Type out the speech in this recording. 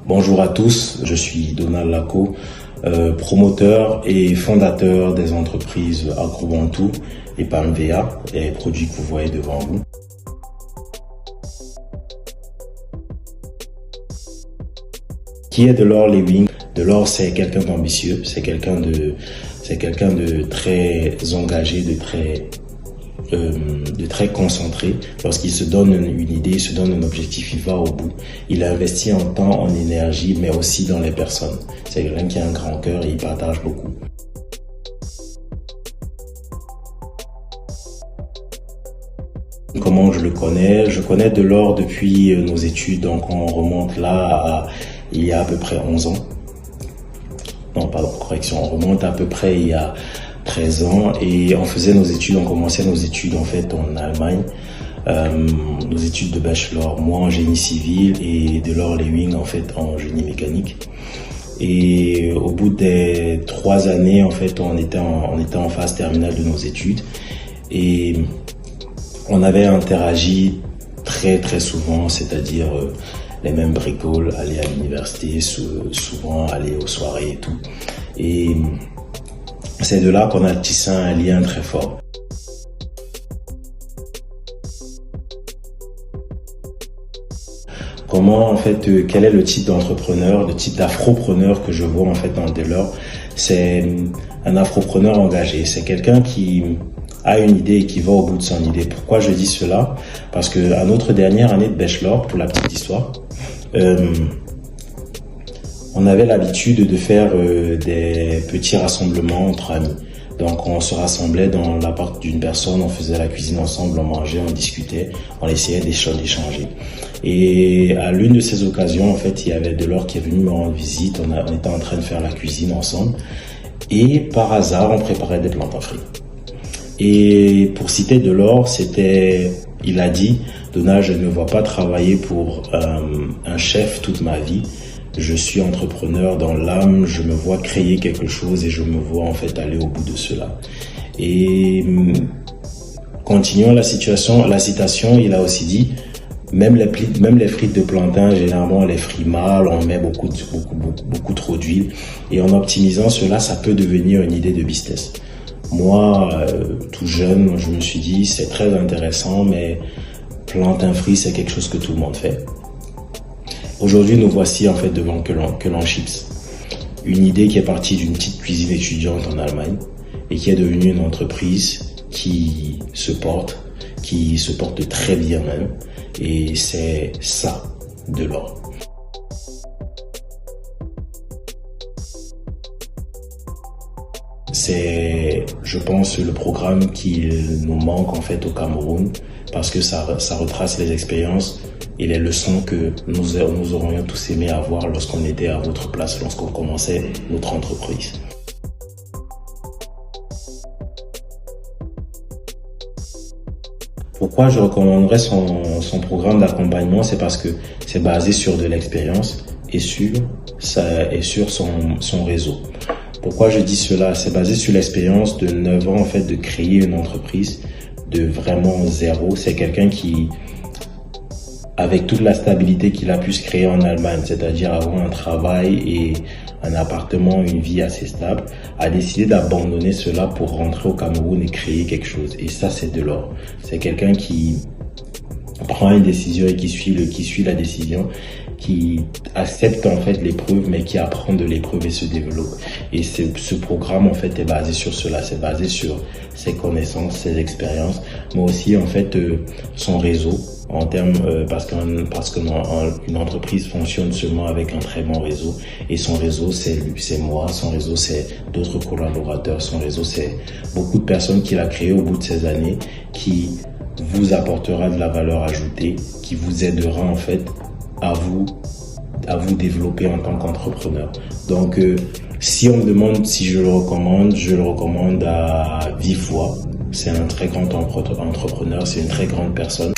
Bonjour à tous, je suis Donald Laco, promoteur et fondateur des entreprises Agrobantou et Palmvea, les produits que vous voyez devant vous. Qui est Delors Lewin? Delors, c'est quelqu'un d'ambitieux, c'est quelqu'un de très engagé, de très concentré. Lorsqu'il se donne une idée, il se donne un objectif, il va au bout. Il investit en temps, en énergie, mais aussi dans les personnes. C'est quelqu'un qui a un grand cœur et il partage beaucoup. Comment je le connais? Je connais Delors depuis nos études, donc on remonte là à il y a à peu près 11 ans. Non, pardon, correction, on remonte à peu près il y a 13 ans et on faisait nos études, on commençait nos études en fait en Allemagne, nos études de bachelor, moi en génie civil et Delors Lewin en fait en génie mécanique. Et au bout des 3 années en fait on était en phase terminale de nos études et on avait interagi très souvent, c'est-à-dire les mêmes bricoles, aller à l'université, souvent aller aux soirées et tout. Et c'est de là qu'on a tissé un lien très fort. Comment en fait, quel est le type d'entrepreneur, le type d'afropreneur que je vois en fait dans Delors? C'est un afropreneur engagé, c'est quelqu'un qui a une idée et qui va au bout de son idée. Pourquoi je dis cela? Parce que à notre dernière année de bachelor, pour la petite histoire, on avait l'habitude de faire des petits rassemblements entre amis. Donc on se rassemblait dans l'appart d'une personne, on faisait la cuisine ensemble, on mangeait, on discutait, on essayait d'échanger. Et à l'une de ces occasions, en fait, il y avait Delors qui est venu me rendre visite, on était en train de faire la cuisine ensemble. Et par hasard, on préparait des plantes à fruits. Et pour citer Delors, il a dit, Donald, je ne me vois pas travailler pour un chef toute ma vie. Je suis entrepreneur dans l'âme, je me vois créer quelque chose et je me vois en fait aller au bout de cela. Et continuons la citation, il a aussi dit, même les frites de plantain, généralement on les frit mal, on met beaucoup trop d'huile. Et en optimisant cela, ça peut devenir une idée de business. Moi, tout jeune, je me suis dit, c'est très intéressant, mais plantain frit, c'est quelque chose que tout le monde fait. Aujourd'hui, nous voici en fait devant Kelan Chips, une idée qui est partie d'une petite cuisine étudiante en Allemagne et qui est devenue une entreprise qui se porte très bien même, et c'est ça, Delors. C'est, je pense, le programme qui nous manque en fait au Cameroun, parce que ça retrace les expériences et les leçons que nous aurions tous aimé avoir lorsqu'on était à votre place, lorsqu'on commençait notre entreprise. Pourquoi je recommanderais son programme d'accompagnement? C'est parce que c'est basé sur de l'expérience et sur son réseau. Pourquoi je dis cela? C'est basé sur l'expérience de 9 ans en fait de créer une entreprise de vraiment zéro. C'est quelqu'un qui, avec toute la stabilité qu'il a pu se créer en Allemagne, c'est-à-dire avoir un travail et un appartement, une vie assez stable, a décidé d'abandonner cela pour rentrer au Cameroun et créer quelque chose. Et ça, c'est Delors. C'est quelqu'un qui prend une décision et qui suit la décision, qui accepte en fait l'épreuve, mais qui apprend de l'épreuve et se développe. Et ce programme en fait est basé sur cela, c'est basé sur ses connaissances, ses expériences, mais aussi en fait son réseau, en termes parce qu'une entreprise fonctionne seulement avec un très bon réseau, et son réseau c'est moi, son réseau c'est d'autres collaborateurs, son réseau c'est beaucoup de personnes qu'il a créées au bout de ces années, qui vous apportera de la valeur ajoutée, qui vous aidera en fait à vous développer en tant qu'entrepreneur. Donc si on me demande si je le recommande à vive voix. C'est un très grand entrepreneur, c'est une très grande personne